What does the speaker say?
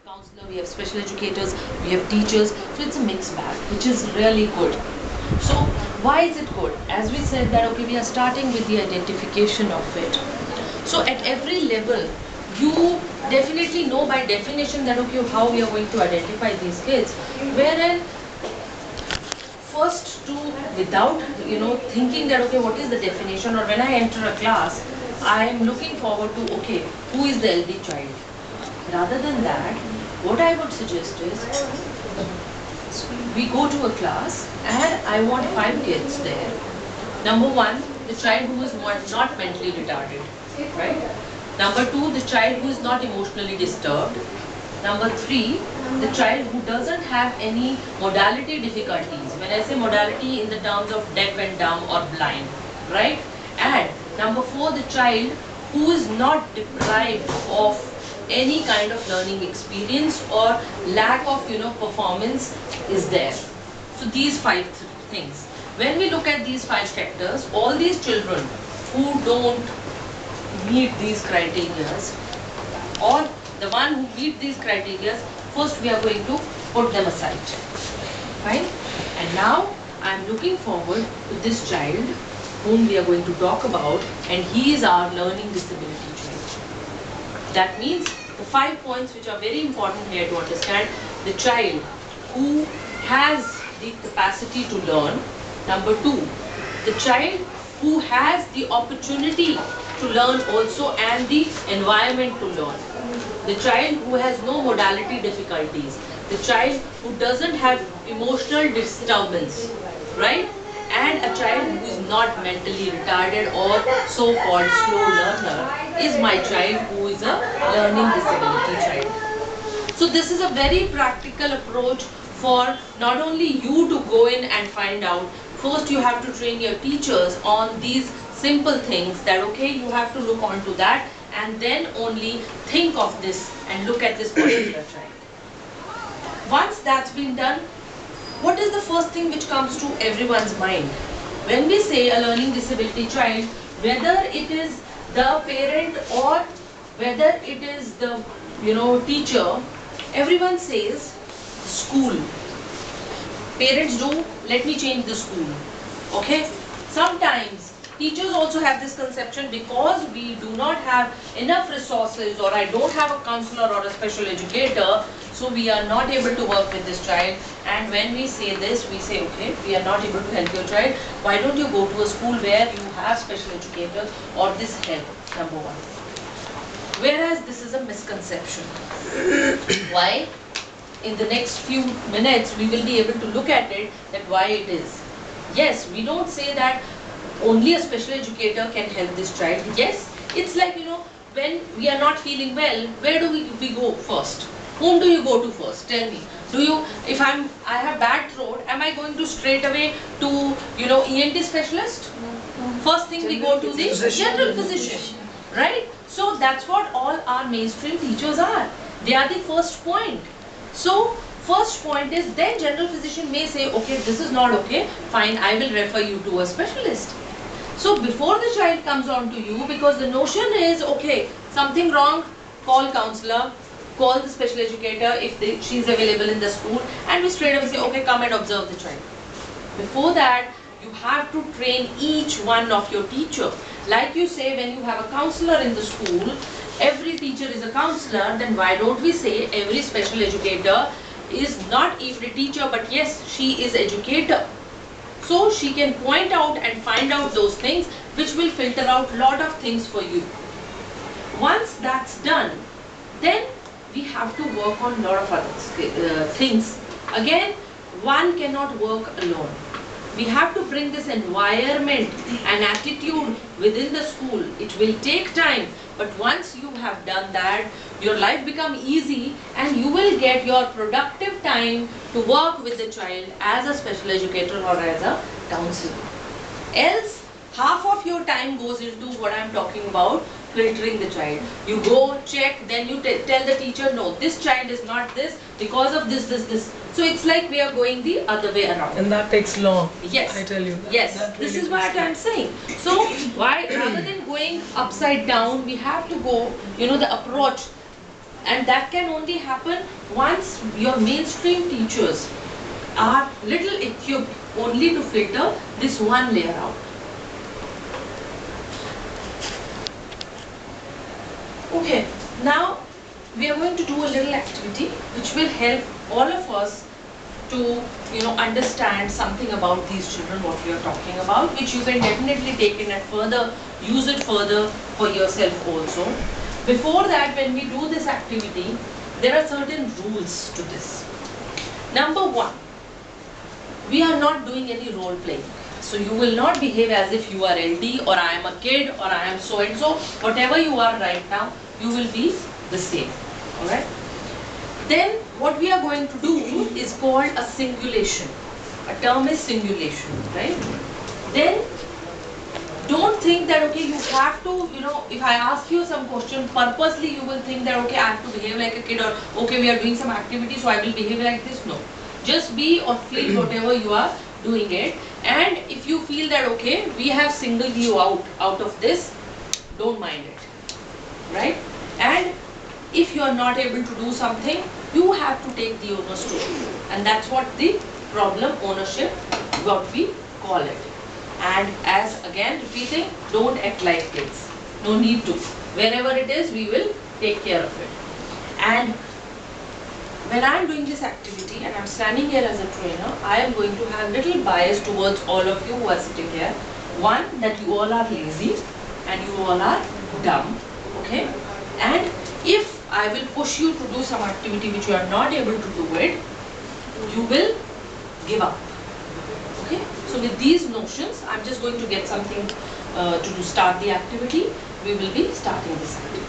counselor, we have special educators, we have teachers. So it's a mixed bag, which is really good. So why is it good? As we said that, okay, we are starting with the identification of it. So at every level, you definitely know by definition that, okay, how we are going to identify these kids. Wherein first to, without thinking that, okay, what is the definition, or when I enter a class, I am looking forward to, okay, who is the LD child. Rather than that, what I would suggest is, we go to a class and I want 5 kids there. Number 1, the child who is not mentally retarded, right? Number 2, the child who is not emotionally disturbed. Number 3, the child who doesn't have any modality difficulties. When I say modality, in the terms of deaf and dumb or blind, right? And number 4, the child who is not deprived of any kind of learning experience or lack of performance is there. So these 5 things. When we look at these 5 factors, all these children who don't meet these criteria, or the one who meet these criteria, first we are going to put them aside. Fine? And now I am looking forward to this child whom we are going to talk about, and he is our learning disability child. That means the 5 points which are very important here to understand: the child who has the capacity to learn. Number 2, the child who has the opportunity to learn also and the environment to learn. The child who has no modality difficulties. The child who doesn't have emotional disturbance, right? And a child who is not mentally retarded or so-called slow learner is my child who is a learning disability child. So this is a very practical approach for not only you to go in and find out. First you have to train your teachers on these simple things, that okay, you have to look onto that, and then only think of this and look at this particular child. Once that's been done, what is the first thing which comes to everyone's mind? When we say a learning disability child, whether it is the parent or whether it is the teacher, everyone says school. Parents do, let me change the school. Okay? Sometimes teachers also have this conception, because we do not have enough resources, or I don't have a counselor or a special educator, so we are not able to work with this child. And when we say this, we say, okay, we are not able to help your child. Why don't you go to a school where you have special educators or this help? Number 1. Whereas this is a misconception. Why? In the next few minutes, we will be able to look at it, that why it is. Yes, we don't say that only a special educator can help this child. Yes, it's like, when we are not feeling well, where do we go first? Whom do you go to first? Tell me. If I have bad throat, am I going to straight away to, ENT specialist? First thing we go to the general physician, right? So that's what all our mainstream teachers are. They are the first point. So first point is, then general physician may say, okay, this is not okay, fine, I will refer you to a specialist. So before the child comes on to you, because the notion is, okay, something wrong, call counselor, call the special educator if she is available in the school, and we straight away say, okay, come and observe the child. Before that, you have to train each one of your teacher. Like you say, when you have a counselor in the school, every teacher is a counselor, then why don't we say every special educator is not even a teacher, but yes, she is educator. So she can point out and find out those things, which will filter out lot of things for you. Once that's done, then we have to work on lot of other things. Again, one cannot work alone. We have to bring this environment and attitude within the school. It will take time, but once you have done that, your life becomes easy, and you will get your productive time to work with the child as a special educator or as a counselor. Else, half of your time goes into what I am talking about, filtering the child. You go, check, then you tell the teacher, no, this child is not this because of this. So it's like we are going the other way around. And that takes long. Yes. I tell you. Yes. That This really is what I am saying. So why, rather than going upside down, we have to go, the approach And that can only happen once your mainstream teachers are little equipped only to filter this one layer out. Okay, now we are going to do a little activity which will help all of us to understand something about these children, what we are talking about, which you can definitely take in and further use it further for yourself also. Before that, when we do this activity, there are certain rules to this. Number one, we are not doing any role playing. So you will not behave as if you are LD or I am a kid or I am so and so. Whatever you are right now, you will be the same. Alright? Then what we are going to do is called a singulation. A term is singulation, right? Then don't think that okay, you have to, if I ask you some question, purposely you will think that okay, I have to behave like a kid, or okay, we are doing some activity, so I will behave like this. No. Just be or feel whatever you are doing it. And if you feel that okay, we have singled you out of this, don't mind it. Right? And if you are not able to do something, you have to take the owner's role. And that's what the problem ownership, what we call it. And as again repeating, don't act like kids. No need to. Wherever it is, we will take care of it. And when I am doing this activity and I am standing here as a trainer, I am going to have little bias towards all of you who are sitting here. One, that you all are lazy and you all are dumb. Okay? And if I will push you to do some activity which you are not able to do it, you will give up. Okay? So with these notions, I am just going to get something to start the activity. We will be starting this activity.